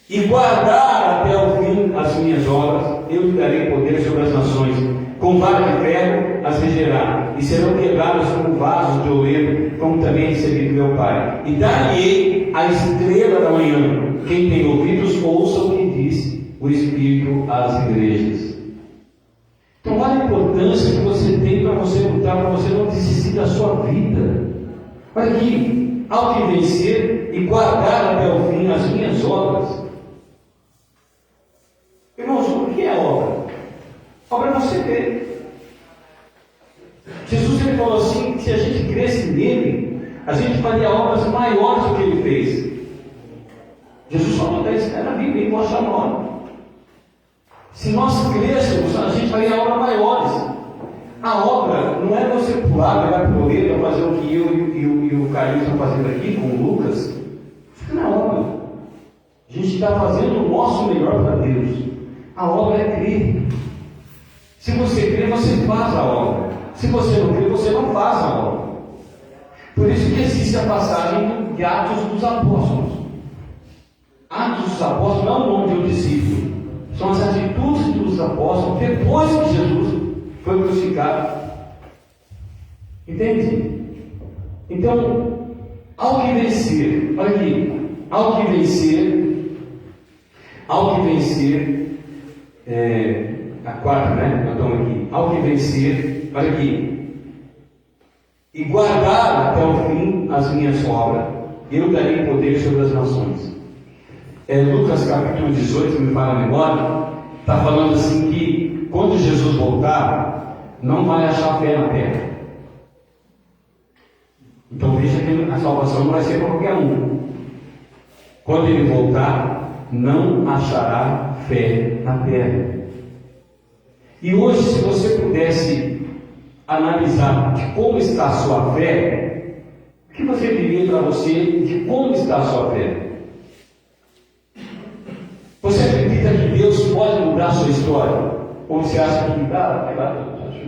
e guardar até o fim as minhas obras, eu lhe darei poder sobre as nações, com vara de ferro as regerá, e serão quebradas como vasos de ouro, como também recebi do meu Pai. E dar-lhe a estrela da manhã. Quem tem ouvidos, ouça o que diz o Espírito às igrejas. Então, olha a importância que você tem para você lutar, para você não desistir da sua vida. Olha aqui, ao que vencer e guardar até o fim as minhas obras. Irmãos, o que é obra? Obra é você crer. Jesus ele falou assim, que se a gente cresce nele, a gente faria obras maiores do que ele fez. Jesus falou isso na Bíblia, em mostra nome. Se nós crescemos, a gente faria obras maiores. A obra não é você pular, pegar a colheita, fazer o que eu e o Carlinhos estão fazendo aqui com o Lucas. Isso não é obra. A gente está fazendo o nosso melhor para Deus. A obra é crer. Se você crê, você faz a obra. Se você não crê, você não faz a obra. Por isso que existe a passagem de Atos dos Apóstolos. Atos dos Apóstolos não é o nome de um discípulo. São as atitudes dos apóstolos depois que Jesus foi crucificado. Entende? Então, ao que vencer, olha aqui, ao que vencer, a quarta, né? Nós estamos aqui. Ao que vencer, olha aqui, e guardar até o fim as minhas obras, eu darei poder sobre as nações. Lucas capítulo 18, me fala a memória, está falando assim que quando Jesus voltar, não vai achar fé na terra. Então veja que a salvação não vai ser para qualquer um. Quando ele voltar, não achará fé na terra. E hoje, se você pudesse analisar de como está a sua fé, o que você diria para você de como está a sua fé? Você acredita que Deus pode mudar a sua história? Ou você acha que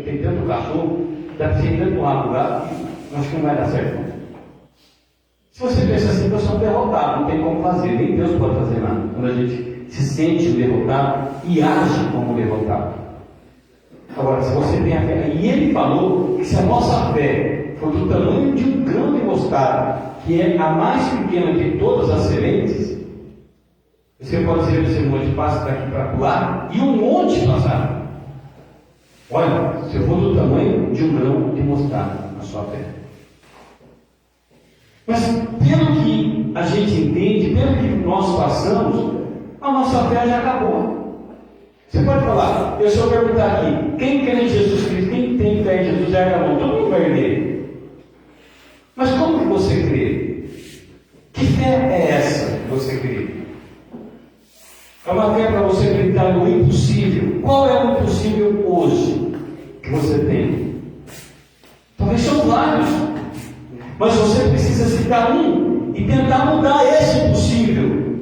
tem tanto cachorro, deve ser tanto rápido lá, acho que não vai dar certo. Se você pensa assim, você é um derrotado, não tem como fazer, nem Deus pode fazer nada. Quando a gente se sente derrotado e age como derrotado. Agora, se você tem a fé, e ele falou que se a nossa fé for do tamanho de um grão de mostarda, que é a mais pequena de todas as sementes, você pode dizer esse monte passa daqui para lá e um monte passar. Olha, se for do tamanho de um grão de mostarda na sua fé. Mas pelo que a gente entende, pelo que nós passamos, a nossa fé já acabou. Você pode falar, eu só perguntar aqui, quem crê em Jesus Cristo, quem tem fé em Jesus já acabou, todo mundo vai crer. Mas como que você crê? Que fé é essa que você crê? É uma fé para você acreditar no impossível. Qual é o impossível hoje que você tem? Talvez são vários, mas você precisa citar um e tentar mudar esse impossível.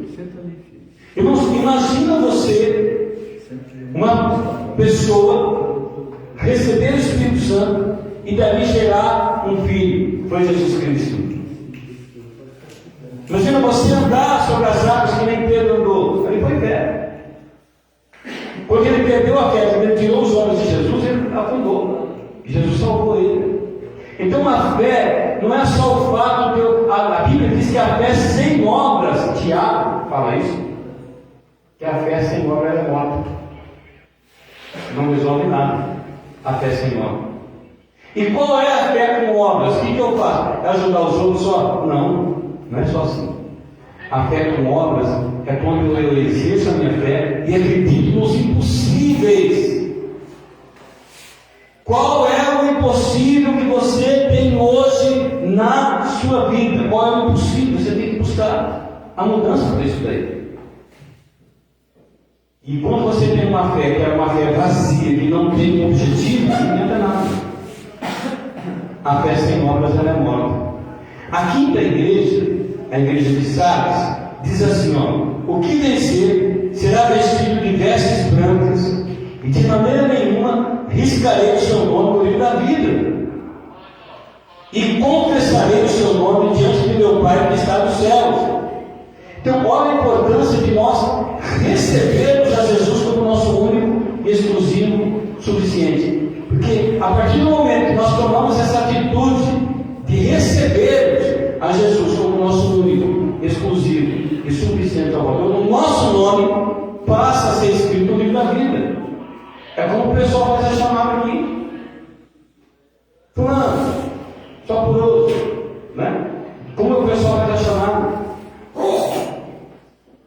Irmãos, imagina você, uma pessoa, receber o Espírito Santo e dali gerar um filho, foi Jesus Cristo. Imagina você andar sobre as águas que nem Pedro andou. perdeu a fé, quando ele tirou os olhos de Jesus, ele afundou. E Jesus salvou ele. Então a fé não é só o fato de a Bíblia diz que a fé sem obras, Tiago fala isso, que a fé sem obras é morta. Não resolve nada a fé sem obras. E qual é a fé com obras? O que eu faço? É ajudar os outros só? Não, não é só assim. A fé com obras é quando eu exerço a minha fé e acredito nos impossíveis. Qual é o impossível que você tem hoje na sua vida? Qual é o impossível? Você tem que buscar a mudança para isso daí. E quando você tem uma fé que é uma fé vazia, que não tem objetivo, não adianta nada. A fé sem obras ela é morta. A quinta igreja, a igreja de Sardes, diz assim, ó: o que vencer será vestido de vestes brancas, e de maneira nenhuma riscarei o seu nome no livro da vida, e confessarei o seu nome diante de meu Pai que está nos céus. Então, olha a importância de nós recebermos a Jesus como nosso único, exclusivo, suficiente. Porque a partir do momento que nós tomamos essa atitude de recebermos a Jesus como nosso único, exclusivo e suficiente Salvador, o nosso nome passa a ser escrito no livro da vida. É como o pessoal faz a chamada aqui. Fulano, só por hoje, né? Como o pessoal faz a chamada?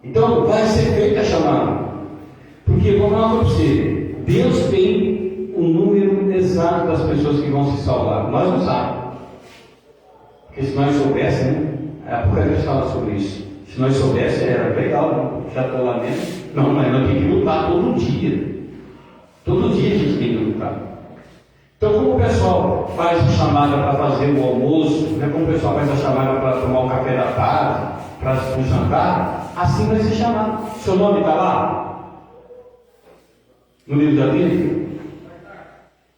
Então vai ser feita a chamada. Porque, vou falar para você, Deus tem um número exato das pessoas que vão se salvar. Nós não sabemos. Porque se nós soubéssemos, né? A Apocalipse fala sobre isso. Se nós soubéssemos, era legal, né? Já estou lá mesmo. Não, mas nós temos que lutar todo dia. Todo dia a gente tem que lutar. Então, como o pessoal faz a chamada para fazer o almoço, né? Como o pessoal faz a chamada para tomar o café da tarde, para o jantar, assim vai ser chamado. Seu nome está lá? No livro da Bíblia?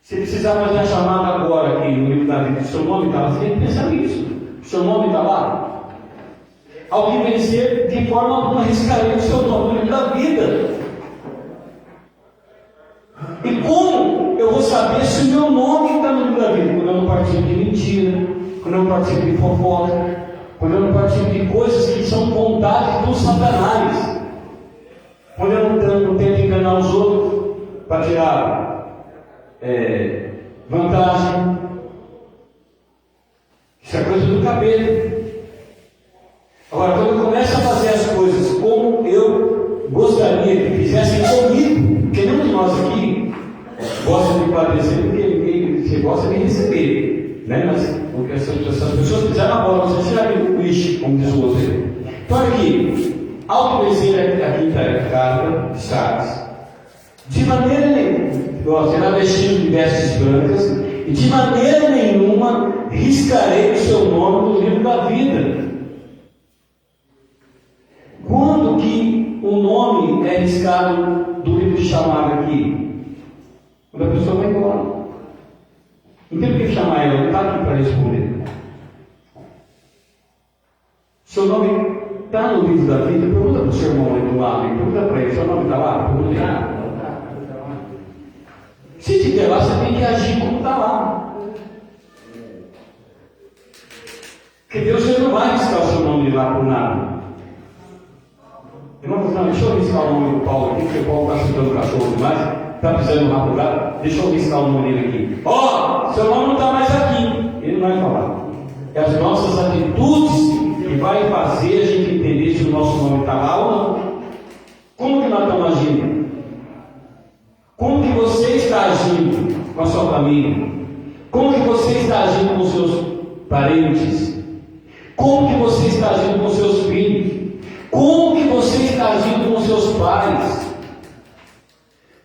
Se precisar fazer a chamada agora aqui no livro da Bíblia, seu nome está lá, você tem que pensar nisso. Seu nome está lá? Ao que vencer, de forma alguma riscarei o seu nome no livro da vida. E como eu vou saber se o meu nome está no livro da vida? Quando eu não participo de mentira, quando eu não participo de fofoca, quando eu não participo de coisas que são vontade do Satanás, quando eu não tento enganar os outros para tirar vantagem. Isso é coisa do cabelo. Agora, quando eu começo a fazer as coisas como eu gostaria que fizessem comigo, porque nenhum de nós aqui gosta de padecer, porque você gosta de receber, né? Mas porque essas pessoas fizeram a bola, você já viu o lixo, como diz o outro. Então aqui, ao vencer a quinta carta de Sardes, de maneira nenhuma, será vestido de vestes brancas, e de maneira nenhuma riscarei o seu nome no livro da vida. Quando que o nome é riscado do livro de chamada aqui? Quando a pessoa vai embora. Não tem por que chamar ela, não está aqui para responder. Seu nome está no livro da vida? Pergunta para o seu irmão aí do lado, pergunta para ele, seu nome está lá? Pergunta aí. Se tiver lá, você tem que agir como está lá. Porque Deus ele não vai riscar o seu nome lá por nada. Irmão, não, deixa eu riscar o nome do Paulo aqui, porque o Paulo está chutando o cachorro demais, está precisando rapugar, deixa eu riscar o nome dele aqui. Ó, seu nome não está mais aqui. Ele não vai falar. É as nossas atitudes que vai fazer a gente entender se o nosso nome está lá ou não. Como que nós estamos agindo? Como que você está agindo com a sua família? Como que você está agindo com os seus parentes? Como que você está agindo com os seus filhos? Como que você está agindo com os seus pais?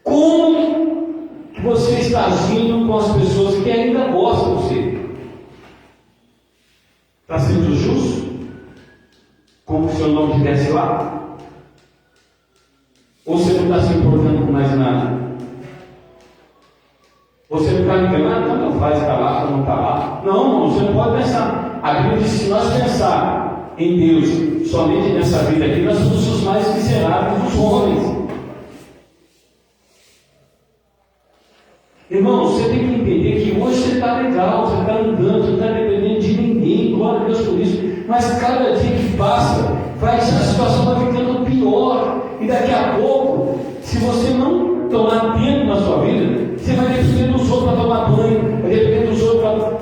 Como que você está agindo com as pessoas que ainda gostam de você? Está sendo justo? Como se o seu nome estivesse lá? Ou você não está se importando com mais nada? Você não está enganado? Não faz, está lá, não está lá. Não, você não pode pensar. A Bíblia diz que se nós pensar em Deus somente nessa vida aqui, nós somos os mais miseráveis dos homens. legal, você está andando, você não está dependendo de ninguém, glória a Deus por isso. Mas cada dia que passa, a situação vai ficando pior. E daqui a pouco, se você não tomar tempo na sua vida, você vai depender dos outros para tomar banho, vai depender dos outros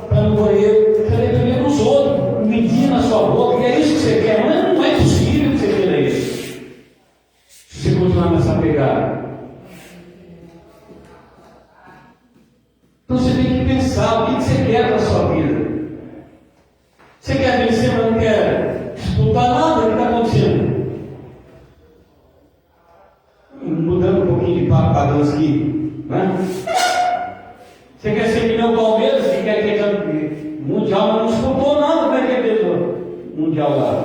para ir no banheiro, você vai depender dos outros, medir na sua boca, e é isso que você quer. Não é possível que você queira isso. Se você continuar nessa pegada. Então você tem que pensar o que você quer da sua vida. Você quer vencer, mas não quer disputar nada? O que está acontecendo? Mudando um pouquinho de papo para dança aqui, né? Você quer ser que nem o Palmeiras, que quer ter mundial, mas não disputou nada, como é que é mundial lá?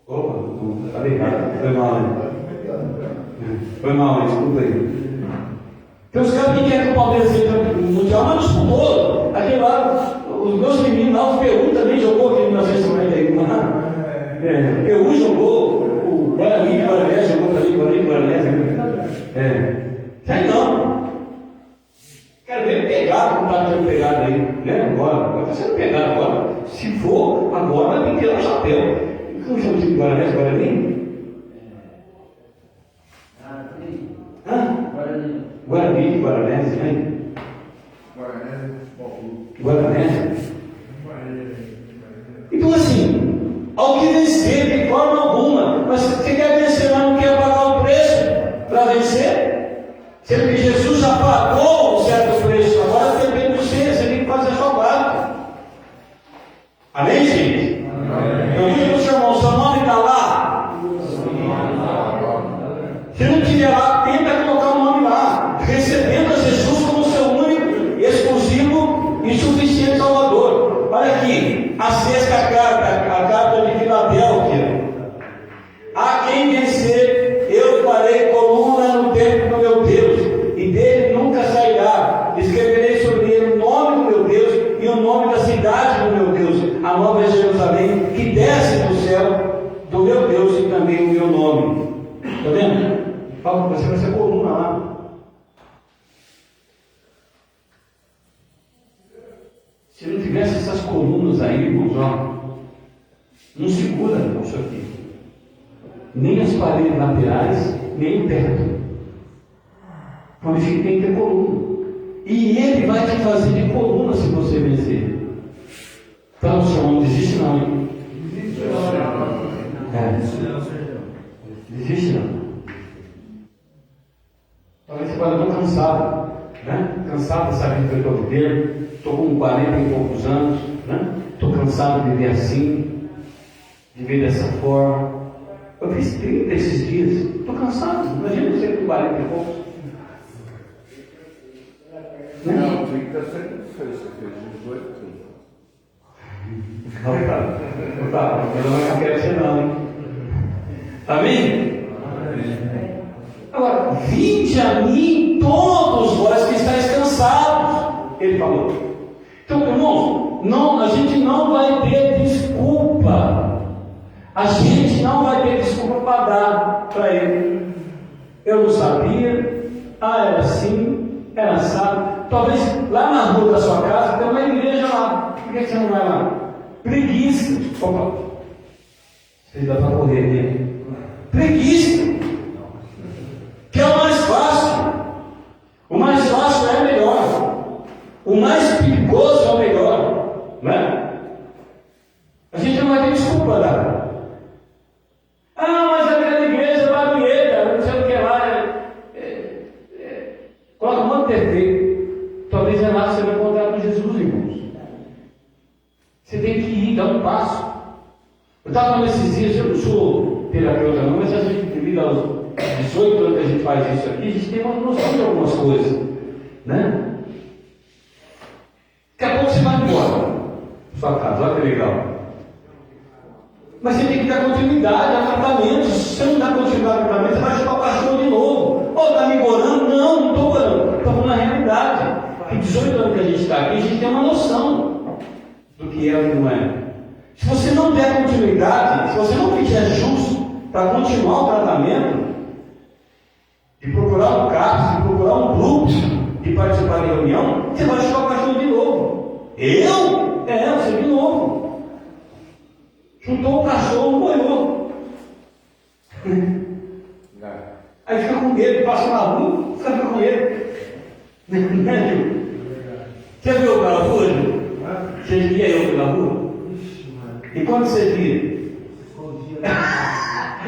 Opa, está ligado, foi mal, né? Foi mal, desculpa aí. Tem os caras que querem que o Palmeiras entre no mundial, mas não disputou. Aquele lá, os meus meninos lá, o PU também jogou aqui em 1951. O PU jogou, o Guarani, Guarané jogou também, Guarané. Sai não. Quero ver pegado, como está sendo pegado aí. Né? Agora, vai sendo pegado agora. Se for, agora vai ter o chapéu. Como chama de Guarané, Guarani? Guarani, Guaranese, né? Guaranese. Então assim, ao que vencer de forma alguma, mas você quer vencer, mas não quer pagar o preço para vencer? Sendo que Jesus já pagou um certo preço, agora depende de você tem que fazer a sua parte. Amém, gente? Amém. Então, meu irmão, seu nome está lá? Se não estiver lá, tenta colocar o nome lá, recebendo a Jesus como seu único, exclusivo e suficiente Salvador. Olha aqui, a sexta carta, a carta de Filadélfia. A quem vencer, eu farei coluna no templo do meu Deus, e dele nunca sairá. Escreverei sobre ele o nome do meu Deus e o nome da cidade do meu Deus, a nova Jerusalém, que desce do céu do meu Deus e também o meu nome. Está vendo? Fala, você vai ser coluna lá. Se não tivesse essas colunas aí, irmãos, ó, não segura isso aqui. Nem as paredes laterais, nem o teto. Por isso que tem que ter coluna. E ele vai te fazer de coluna se você vencer. Então, o senhor não desiste não, hein? Desiste não. Talvez você fale, eu estou cansado, né? Cansado dessa vida que eu estou vivendo, estou com 40 e poucos anos, né? Estou cansado de viver assim, de viver dessa forma. Eu fiz 30 esses dias, estou cansado. Imagina você com 40 e poucos. Não, 30 você fez 18. Não tá, eu não quero ser não, hein? Amém? Agora, vinde a mim todos vós que estáis cansados, ele falou. Então, irmãos, a gente não vai ter desculpa. A gente não vai ter desculpa para dar para ele. Eu não sabia, era assim, era assado. Talvez lá na rua da sua casa tem uma igreja lá. Por que você não vai lá? Preguiça. Opa, vocês dá para correr, né? Preguiça. Que é o mais fácil. O mais fácil é melhor. O mais perigoso é o melhor. Não é? A gente não vai ter desculpa dar. Mas aquela igreja barulheira, não sei o que lá. Coloca um monte de defeito. Talvez é lá que você vai encontrar com Jesus, irmãos. Você tem que ir, dar um passo. Eu estava falando esses dias, eu não sou terapeuta não, mas a gente, devido aos 18 anos que a gente faz isso aqui, a gente tem uma noção de algumas coisas, né? Daqui a pouco você vai embora da sua casa, olha que legal. Mas você tem que dar continuidade ao tratamento. Se você não dá continuidade ao tratamento, você vai chupar o cachorro de novo. Está me morando? Não estou morando. Estou falando na realidade. Tem 18 anos que a gente está aqui, a gente tem uma noção do que é e não é. Se você não der continuidade, se você não fizer justo para continuar o tratamento, de procurar um CAPS, de procurar um grupo, de participar de reunião, você vai chupar o cachorro de novo. Eu? Você de novo. Chutou o cachorro, morreu. Aí fica com medo, passa na rua, fica com medo. Você viu pela rua, Gil? Você via eu pela rua? E quando você via?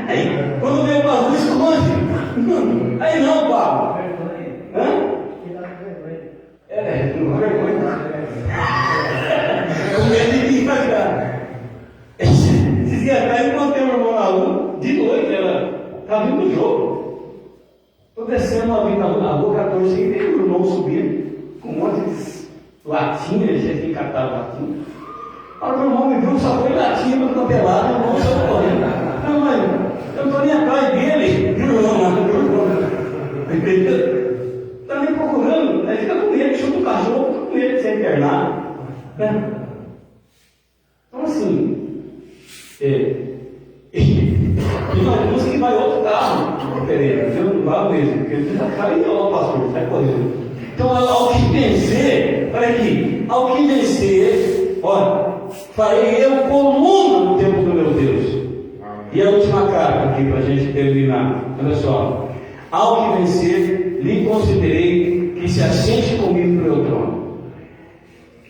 Aí, quando veio pela rua, esconde. Aí não, Pablo. Hã? Não é vergonha. Com medo de vir pra cá. Esses dias atrás eu encontrei meu irmão na rua, de noite, ela estava vindo no jogo. Estou descendo uma vida na rua 14, e veio o irmão subindo, com um monte de latinha, ele já tinha catado latinha. A hora que o irmão me viu, só foi latinha para ficar pelado, o irmão saiu correndo. Não, mãe, eu não estou nem atrás dele. Está me procurando, aí fica com medo, chuta o cachorro, fica com medo de ser internado. Então assim, e alguns que vai outro carro diferente, eu não vou mesmo, porque ele já caiu, ó, pastor, sai correndo. Então, ao que vencer, olha aqui, ao que vencer, olha, farei eu coluna no templo do meu Deus. E a última carta aqui para a gente terminar, olha só, ao que vencer, lhe considerei que se assente comigo no meu trono.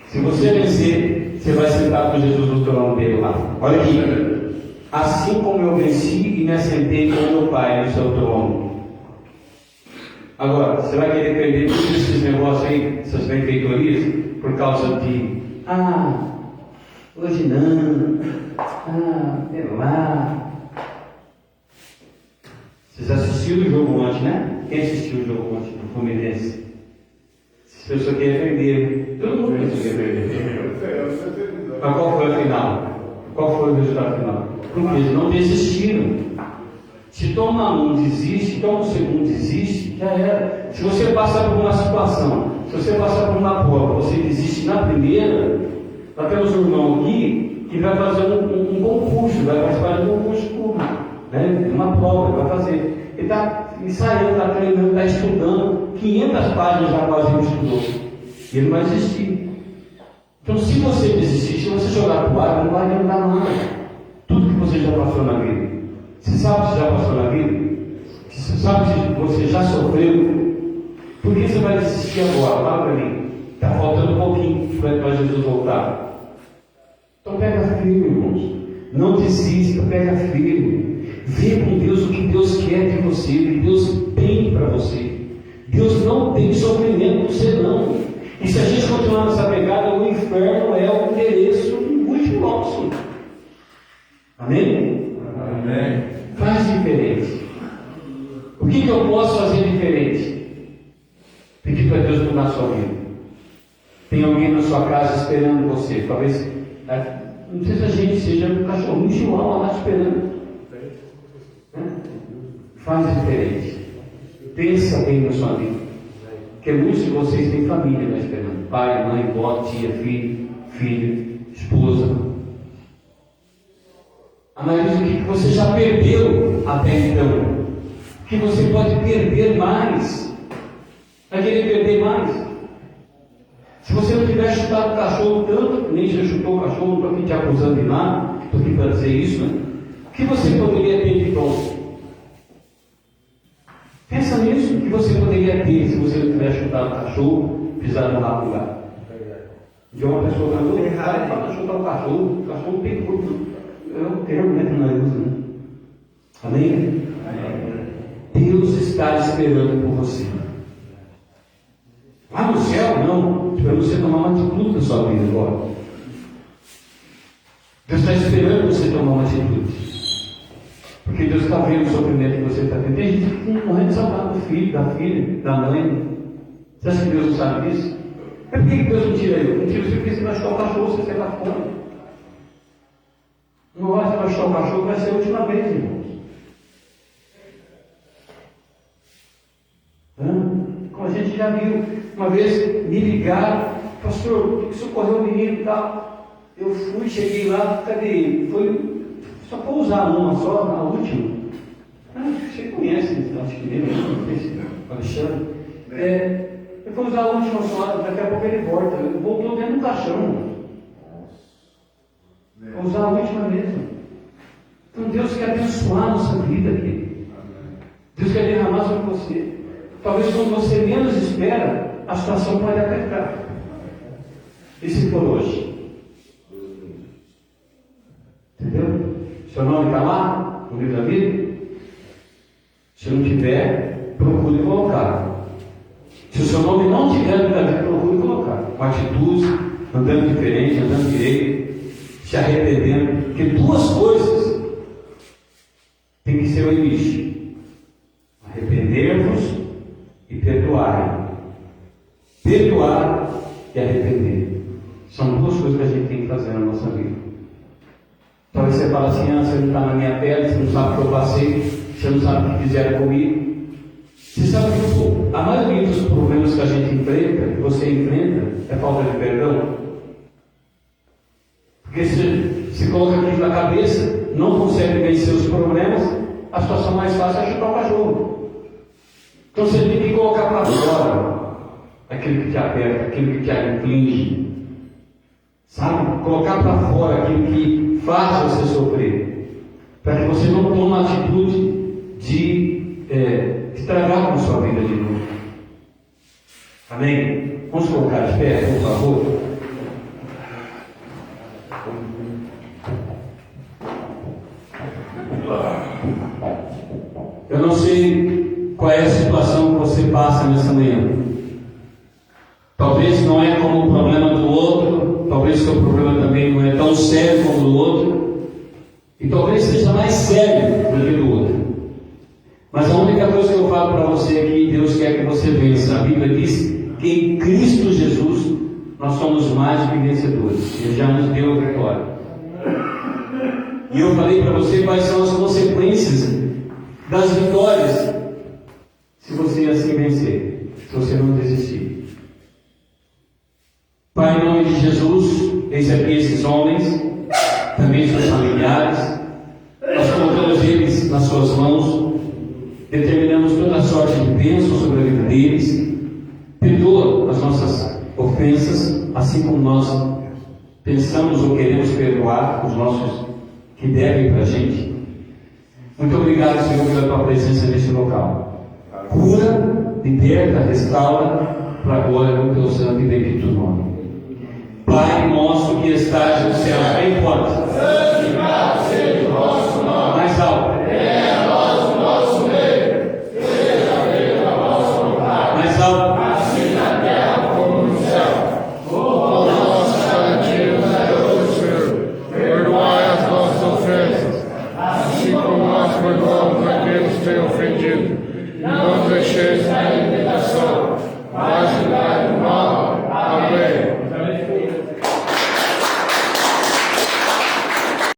Se você vencer, você vai sentar com Jesus no trono dele lá. Olha aqui. Assim como eu venci e me assentei com meu Pai no seu trono. Agora, você vai querer perder todos esses negócios aí, essas benfeitorias, por causa de hoje não, sei lá. Vocês assistiram o jogo ontem, né? Quem assistiu o jogo ontem do Fluminense? As pessoas querem perder. Todo mundo pensa que quer perder. Mas qual foi a final? Qual foi o resultado final? Porque eles não desistiram. Se toma um, desiste, toma o segundo, desiste, já era. Se você passar por uma situação, se você passar por uma prova, você desiste na primeira, nós temos um irmão aqui que vai fazer um concurso, vai participar de um concurso público, né? Uma prova, ele vai fazer. Ele está ensaiando, está treinando, está estudando, 500 páginas já quase ele estudou. E ele não vai desistir. Então, se você desistir, se você jogar para o ar, não vai adiantar nada. Tudo que você já passou na vida. Você sabe se já passou na vida? Você sabe se você já sofreu? Por que você vai desistir agora? Fala para mim. Está faltando um pouquinho para Jesus voltar. Então pega firme, irmãos. Não desista, pega firme. Vê com Deus o que Deus quer de você, o que Deus tem para você. Deus não tem sofrimento para você, não. E se a gente continuar nessa pegada, o inferno é o endereço último nosso. Amém? Amém. Faz diferente. O que eu posso fazer diferente? Pedir para Deus mudar a sua vida. Tem alguém na sua casa esperando você. Talvez, não sei se a gente seja um cachorrinho chihuahua lá esperando. Faz diferente. Pensa bem na sua vida. Porque muitos de vocês têm família lá esperando. Pai, mãe, avó, tia, filho, esposa. Analise o que você já perdeu até então. O que você pode perder mais. Vai querer perder mais. Se você não tiver chutado o cachorro tanto, nem já chutou o cachorro, não estou aqui te acusando de nada, estou aqui para dizer isso, né? O que você poderia ter de bom? Pensa nisso, o que você poderia ter se você não tivesse chutado o cachorro, pisado no rápido lugar. De uma pessoa falou, para chutar o cachorro tem curto. É um termo, né, que nós usamos. Amém? Deus está esperando por você. Lá no céu, não. Para você tomar uma atitude na sua vida agora. Deus está esperando você tomar uma atitude. Porque Deus está vendo o sofrimento que você está tendo. Tem gente que está morrendo de saudade do filho, da filha, da mãe. Você acha que Deus não sabe disso? Mas por que Deus não tira ele? Não tira você porque você vai chutar o cachorro, você está fome. Não vai machucar o cachorro, vai ser a última vez, irmãos. Como a gente já viu, uma vez me ligaram, pastor, tem que socorrer o menino e tal. Eu fui, cheguei lá, cadê ele? Foi só para usar uma só, na última. Você conhece, acho que ele, não sei se Alexandre. Eu vou usar a última só, daqui a pouco ele volta. Ele voltou dentro do cachorro. chão. Vou usar a última mesmo. Então Deus quer abençoar a nossa vida aqui. Deus quer derramar sobre você. Talvez quando você menos espera, a situação pode apertar. E se for hoje? Entendeu? Seu nome está lá, no livro da vida? Se não tiver, procure colocar. Se o seu nome não tiver no livro da vida, procure colocar. Com atitude, andando diferente, andando direito, se arrependendo. Porque duas coisas tem que ser o início: arrepender-vos e perdoar. Perdoar e arrepender. São duas coisas que a gente tem que fazer na nossa vida. Talvez você fale assim: você não está na minha pele, você não sabe o que eu passei, você não sabe o que fizeram comigo. Você sabe que a maioria dos problemas que a gente enfrenta, que você enfrenta, é falta de perdão? Porque se coloca aqui na cabeça, não consegue vencer os problemas, a situação mais fácil é chutar o cachorro. Então você tem que colocar para fora aquilo que te aperta, aquilo que te inflige. Sabe? Colocar para fora aquilo que faz você sofrer. Para que você não tome a atitude de estragar com a sua vida de novo. Amém? Vamos colocar de pé, por favor. Eu não sei qual é a situação que você passa nessa manhã. Talvez não é como o problema do outro, talvez seu problema também não é tão sério como o do outro, e talvez seja mais sério do que do outro. Mas a única coisa que eu falo para você aqui, Deus quer que você vença. A Bíblia diz que em Cristo Jesus nós somos mais do que vencedores. Ele já nos deu a vitória. E eu falei para você quais são as consequências das vitórias se você assim vencer, se você não desistir. Pai, em nome de Jesus, eis aqui esses homens, também seus familiares, nós colocamos eles nas suas mãos, determinamos toda a sorte de bênção sobre a vida deles, perdoa as nossas ofensas, assim como nós pensamos ou queremos perdoar os nossos que devem para a gente. Muito obrigado, Senhor, pela tua presença neste local. Cura, liberta, restaura, para a glória do teu santo e bendito nome. Pai nosso que estás no céu, bem forte. Santificado seja o vosso nome. Mais alto. Venha a nós o nosso reino. Seja feita a vossa vontade. Mais alto. Assim na terra como no céu. O pão nosso cada dia nos dai hoje, Senhor. Perdoai as nossas ofensas, assim como nós perdoamos a quem nos tem ofendido. E não nos deixeis cair